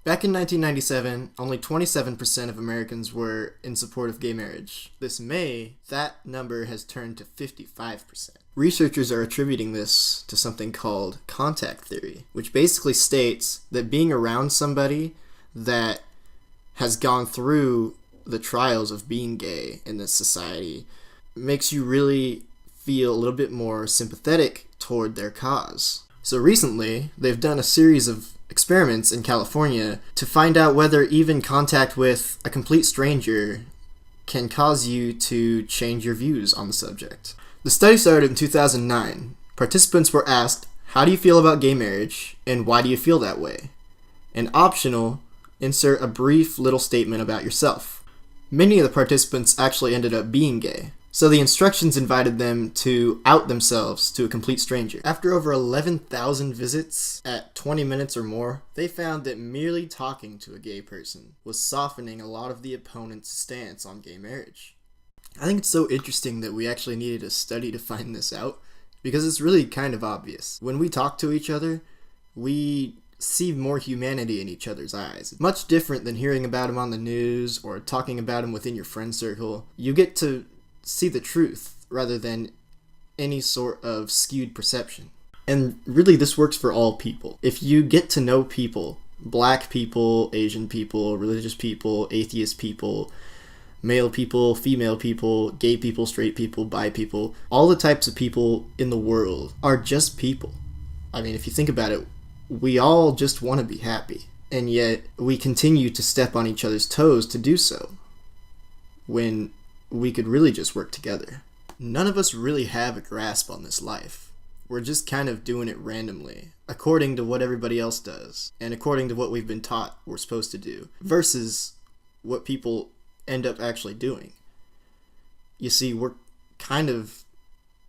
Back in 1997, only 27% of Americans were in support of gay marriage. This May, that number has turned to 55%. Researchers are attributing this to something called contact theory, which basically states that being around somebody that has gone through the trials of being gay in this society makes you really feel a little bit more sympathetic toward their cause. So recently, they've done a series of experiments in California to find out whether even contact with a complete stranger can cause you to change your views on the subject. The study started in 2009. Participants were asked, how do you feel about gay marriage, and why do you feel that way? And optional, insert a brief little statement about yourself. Many of the participants actually ended up being gay, so the instructions invited them to out themselves to a complete stranger. After over 11,000 visits at 20 minutes or more, they found that merely talking to a gay person was softening a lot of the opponent's stance on gay marriage. I think it's so interesting that we actually needed a study to find this out, because it's really kind of obvious. When we talk to each other, we see more humanity in each other's eyes. It's much different than hearing about him on the news or talking about him within your friend circle. You get to see the truth rather than any sort of skewed perception. And really, this works for all people. If you get to know people, black people, Asian people, religious people, atheist people, male people, female people, gay people, straight people, bi people, all the types of people in the world are just people. I mean, if you think about it, we all just want to be happy, and yet we continue to step on each other's toes to do so, when we could really just work together. None of us really have a grasp on this life. We're just kind of doing it randomly, according to what everybody else does, and according to what we've been taught we're supposed to do, versus what people end up actually doing. You see, we're kind of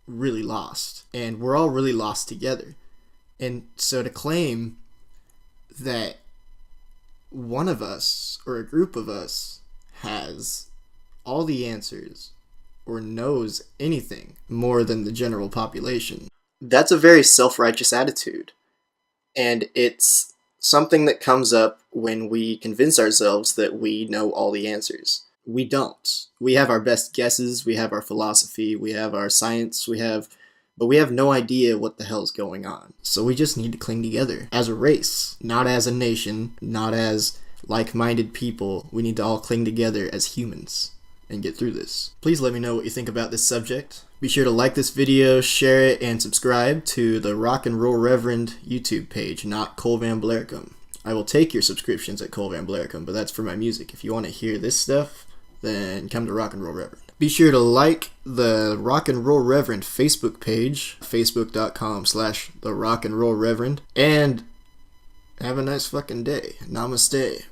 really lost, and we're all really lost together. And so to claim that one of us or a group of us has all the answers or knows anything more than the general population, that's a very self-righteous attitude. And it's something that comes up when we convince ourselves that we know all the answers. We don't. We have our best guesses, we have our philosophy, we have our science, but we have no idea what the hell's going on. So we just need to cling together as a race, not as a nation, not as like-minded people. We need to all cling together as humans and get through this. Please let me know what you think about this subject. Be sure to like this video, share it, and subscribe to the Rock and Roll Reverend YouTube page, not Cole VanBlaricom. I will take your subscriptions at Cole VanBlaricom, but that's for my music. If you want to hear this stuff, then come to Rock and Roll Reverend. Be sure to like the Rock and Roll Reverend Facebook page, facebook.com/the Rock and Roll Reverend, and have a nice fucking day. Namaste.